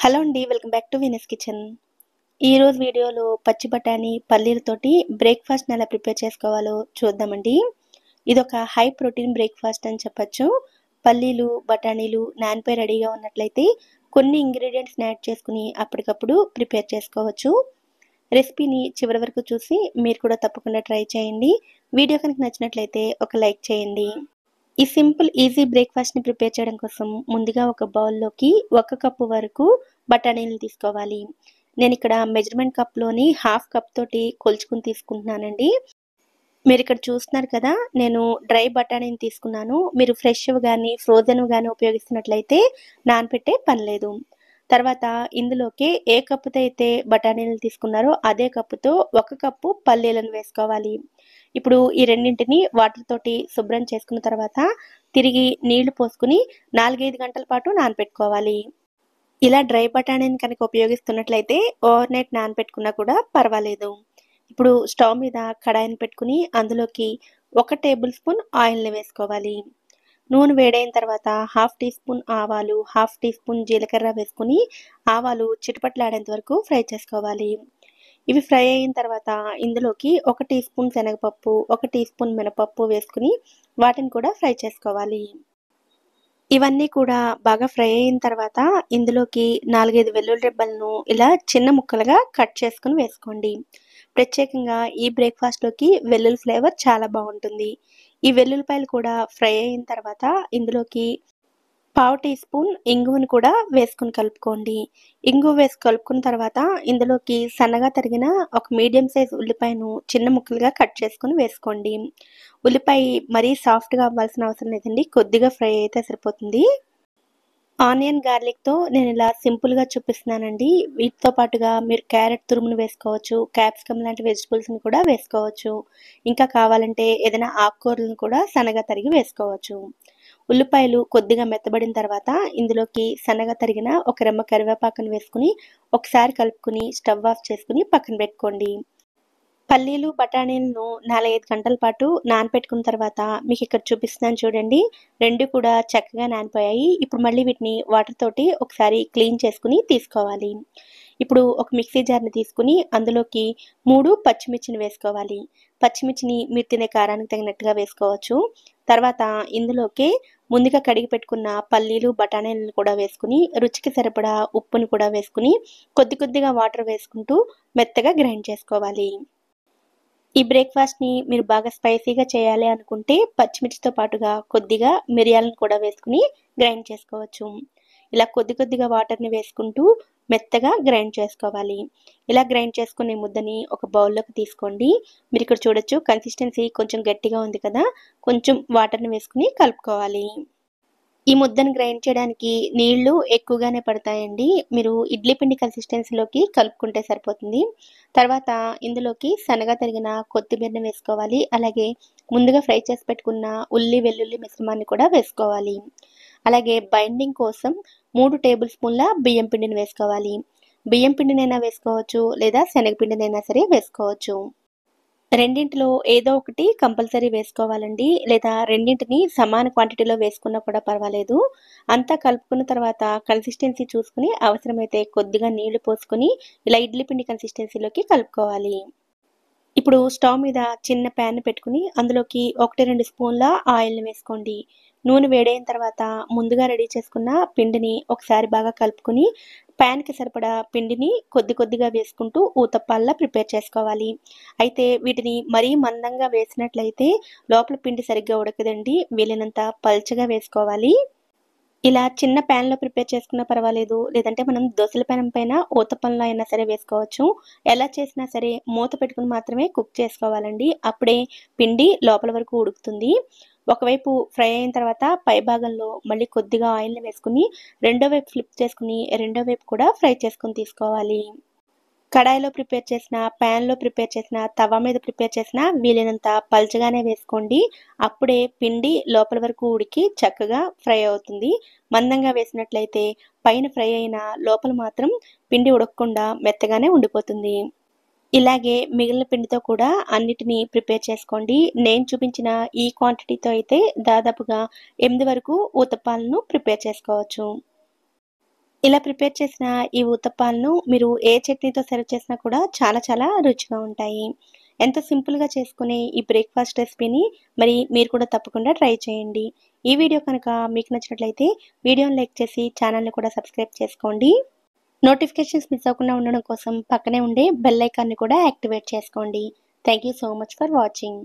Hello అండి. Welcome back to Venus kitchen. ఈరోజు వీడియోలో పచ్చి బఠానీ, పల్లీలతోటి బ్రేక్‌ఫాస్ట్‌ని ఎలా ప్రిపేర్ చేసుకోవాలో చూద్దామండి. ఇదొక హై ప్రోటీన్ బ్రేక్‌ఫాస్ట్ అని చెప్పొచ్చు. పల్లీలు, బఠానీలు నానిపోయి రెడీగా ఉన్నట్లయితే కొన్ని ఇంగ్రీడియెంట్స్‌ని యాడ్ చేసుకొని అప్పటికప్పుడు ప్రిపేర్ చేసుకోవచ్చు. రెసిపీని చివరి వరకు చూసి మీరు కూడా తప్పకుండా ట్రై చేయండి. వీడియో కనుక నచ్చినట్లయితే ఒక లైక్ చేయండి. ఈ సింపుల్ ఈజీ బ్రేక్‌ఫాస్ట్‌ని ప్రిపేర్ చేయడం కోసం ముందుగా ఒక బౌల్‌లోకి 1 కప్పు వరకు బఠానీలను తీసుకోవాలి. నేనిక్కడ మెజర్‌మెంట్ కప్‌లోని హాఫ్ కప్ తోటి కొలుచుకొని తీసుకుంటున్నానండి. మీరిక్కడ చూస్తున్నారు కదా! నేను డ్రై బఠానీని తీసుకున్నాను. మీరు ఫ్రెష్‌వి గానీ, ఫ్రోజెన్‌వి గానీ ఉపయోగిస్తున్నట్లయితే నానపెట్టే పని లేదు. తర్వాత ఇందులోకి ఏ కప్పుతో అయితే బఠానీలను తీసుకున్నారో అదే కప్పుతో 1 కప్పు పల్లీలను వేసుకోవాలి. ఇప్పుడు ఈ రెండింటిని వాటర్ తోటి శుభ్రం చేసుకున్న తర్వాత తిరిగి నీళ్లు పోసుకొని 4, 5 గంటల పాటు నానపెట్టుకోవాలి. ఇలా డ్రై బఠానీని కనుక ఉపయోగిస్తున్నట్లయితే ఓవర్ నైట్ నానపెట్టుకున్నా కూడా పర్వాలేదు. ఇప్పుడు స్టవ్ మీద కడాయిని పెట్టుకుని అందులోకి 1 టేబుల్ స్పూన్ ఆయిల్‌ని వేసుకోవాలి. నూనె వేడైన తర్వాత హాఫ్ టీ స్పూన్ ఆవాలు, హాఫ్ టీ స్పూన్ జీలకర్ర వేసుకొని ఆవాలు చిటపటలాడేంత వరకు ఫ్రై చేసుకోవాలి. ఇవి ఫ్రై అయిన తర్వాత ఇందులోకి 1 టీ స్పూన్ శనగపప్పు, 1 టీ స్పూన్ మినపప్పు వేసుకొని వాటిని కూడా ఫ్రై చేసుకోవాలి. ఇవన్నీ కూడా బాగా ఫ్రై అయిన తర్వాత ఇందులోకి 4, 5 వెల్లుల్లి రెబ్బలను ఇలా చిన్న ముక్కలుగా కట్ చేసుకొని వేసుకోండి. ప్రత్యేకంగా ఈ బ్రేక్‌ఫాస్ట్‌లోకి వెల్లుల్లి ఫ్లేవర్ చాలా బావుంటుంది. ఈ వెల్లుల్లిపాయలు కూడా ఫ్రై అయిన తర్వాత ఇందులోకి పావు టీ స్పూన్ ఇంగువను కూడా వేసుకొని కలుపుకోండి. ఇంగువ వేసి కలుపుకున్న తర్వాత ఇందులోకి సన్నగా తరిగిన ఒక మీడియం సైజ్ ఉల్లిపాయను చిన్న ముక్కలుగా కట్ చేసుకొని వేసుకోండి. ఉల్లిపాయ మరీ సాఫ్ట్‌గా అవ్వాల్సిన అవసరం లేదండి. కొద్దిగా ఫ్రై అయితే సరిపోతుంది. ఆనియన్, గార్లిక్‌తో నేనిలా సింపుల్‌గా చూపిస్తున్నానండి. వీటితో పాటుగా మీరు క్యారెట్ తురుమును వేసుకోవచ్చు. క్యాప్సికమ్ లాంటి వెజిటబుల్స్‌ని కూడా వేసుకోవచ్చు. ఇంకా కావాలంటే ఏదైనా ఆకుకూరలను కూడా సన్నగా తరిగి వేసుకోవచ్చు. ఉల్లిపాయలు కొద్దిగా మెత్తబడిన తర్వాత ఇందులోకి సన్నగా తరిగిన ఒక రెమ్మ కరివేపాకును వేసుకొని ఒకసారి కలుపుకొని స్టవ్ ఆఫ్ చేసుకొని పక్కన పెట్టుకోండి. పల్లీలు, బఠానీలను 4, 5 గంటల పాటు నానపెట్టుకున్న తర్వాత మీకిక్కడ చూపిస్తున్నాను చూడండి. 2 కూడా చక్కగా నానిపోయాయి. ఇప్పుడు మళ్ళీ వీటిని వాటర్ తోటి ఒకసారి క్లీన్ చేసుకొని తీసుకోవాలి. ఇప్పుడు ఒక మిక్సీ జార్‌ని తీసుకొని అందులోకి 3 పచ్చిమిర్చిని వేసుకోవాలి. పచ్చిమిర్చిని మీరు తినే కారానికి తగినట్టుగా వేసుకోవచ్చు. తర్వాత ఇందులోకే ముందుగా కడిగి పెట్టుకున్న పల్లీలు, బఠానీలను కూడా వేసుకొని రుచికి సరిపడా ఉప్పుని కూడా వేసుకొని కొద్ది కొద్దిగా వాటర్ వేసుకుంటూ మెత్తగా గ్రైండ్ చేసుకోవాలి. ఈ బ్రేక్‌ఫాస్ట్‌ని మీరు బాగా స్పైసీగా చేయాలి అనుకుంటే పచ్చిమిర్చితో పాటుగా కొద్దిగా మిరియాలను కూడా వేసుకొని గ్రైండ్ చేసుకోవచ్చు. ఇలా కొద్ది కొద్దిగా వాటర్‌ని వేసుకుంటూ మెత్తగా గ్రైండ్ చేసుకోవాలి. ఇలా గ్రైండ్ చేసుకునే ముద్దని ఒక బౌల్‌లోకి తీసుకోండి. మీరిక్కడ చూడొచ్చు కన్సిస్టెన్సీ కొంచెం గట్టిగా ఉంది కదా! కొంచెం వాటర్‌ని వేసుకొని కలుపుకోవాలి. ఈ ముద్దను గ్రైండ్ చేయడానికి నీళ్లు ఎక్కువగానే పడతాయండి. మీరు ఇడ్లీ పిండి కన్సిస్టెన్సీలోకి కలుపుకుంటే సరిపోతుంది. తర్వాత ఇందులోకి సన్నగా తరిగిన కొత్తిమీరని వేసుకోవాలి. అలాగే ముందుగా ఫ్రై చేసి పెట్టుకున్న ఉల్లి, వెల్లుల్లి మిశ్రమాన్ని కూడా వేసుకోవాలి. అలాగే బైండింగ్ కోసం 3 టేబుల్ స్పూన్ల బియ్యం పిండిని వేసుకోవాలి. బియ్యం పిండినైనా వేసుకోవచ్చు లేదా శనగపిండినైనా సరే వేసుకోవచ్చు. రెండింటిలో ఏదో ఒకటి కంపల్సరీ వేసుకోవాలండి. లేదా రెండింటిని సమాన క్వాంటిటీలో వేసుకున్నా కూడా పర్వాలేదు. అంతా కలుపుకున్న తర్వాత కన్సిస్టెన్సీ చూసుకొని అవసరమైతే కొద్దిగా నీళ్లు పోసుకొని ఇలా ఇడ్లీ పిండి కన్సిస్టెన్సీలోకి కలుపుకోవాలి. ఇప్పుడు స్టవ్ మీద చిన్న ప్యాన్ పెట్టుకుని అందులోకి 1, 2 స్పూన్ల ఆయిల్‌ని వేసుకోండి. నూనె వేడైన తర్వాత ముందుగా రెడీ చేసుకున్న పిండిని ఒకసారి బాగా కలుపుకొని ప్యాన్‌కి సరిపడా పిండిని కొద్ది కొద్దిగా వేసుకుంటూ ఊతప్పాల్లా ప్రిపేర్ చేసుకోవాలి. అయితే వీటిని మరీ మందంగా వేసినట్లయితే లోపల పిండి సరిగ్గా ఉడకదండి. వీలైనంత పల్చగా వేసుకోవాలి. ఇలా చిన్న ప్యాన్‌లో ప్రిపేర్ చేసుకున్నా పర్వాలేదు. లేదంటే మనం దోసల పెనం పైన ఊతప్పంలో అయినా సరే వేసుకోవచ్చు. ఎలా చేసినా సరే మూత పెట్టుకొని మాత్రమే కుక్ చేసుకోవాలండి. అప్పుడే పిండి లోపల వరకు ఉడుకుతుంది. ఒకవైపు ఫ్రై అయిన తర్వాత పై భాగంలో మళ్ళీ కొద్దిగా ఆయిల్‌ని వేసుకొని రెండో వైపు ఫ్లిప్ చేసుకొని రెండో వైపు కూడా ఫ్రై చేసుకొని తీసుకోవాలి. కడాయిలో ప్రిపేర్ చేసిన, ప్యాన్‌లో ప్రిపేర్ చేసిన, తవ మీద ప్రిపేర్ చేసిన వీలైనంత పల్చగానే వేసుకోండి. అప్పుడే పిండి లోపల వరకు ఉడికి చక్కగా ఫ్రై అవుతుంది. మందంగా వేసినట్లయితే పైన ఫ్రై అయినా లోపల మాత్రం పిండి ఉడకకుండా మెత్తగానే ఉండిపోతుంది. ఇలాగే మిగిలిన పిండితో కూడా అన్నిటిని ప్రిపేర్ చేసుకోండి. నేను చూపించిన ఈ క్వాంటిటీతో అయితే దాదాపుగా 8 వరకు ఊతప్పాలను ప్రిపేర్ చేసుకోవచ్చు. ఇలా ప్రిపేర్ చేసిన ఈ ఉత్తప్పాలను మీరు ఏ చట్నీతో సర్వ్ చేసినా కూడా చాలా చాలా రుచిగా ఉంటాయి. ఎంతో సింపుల్‌గా చేసుకునే ఈ బ్రేక్‌ఫాస్ట్ రెసిపీని మరి మీరు కూడా తప్పకుండా ట్రై చేయండి. ఈ వీడియో కనుక మీకు నచ్చినట్లయితే వీడియోని లైక్ చేసి ఛానల్‌ని కూడా సబ్స్క్రైబ్ చేసుకోండి. నోటిఫికేషన్స్ మిస్ అవ్వకుండా ఉండడం కోసం పక్కనే ఉండే బెల్ ఐకాన్‌ని కూడా యాక్టివేట్ చేసుకోండి. Thank you so much for watching.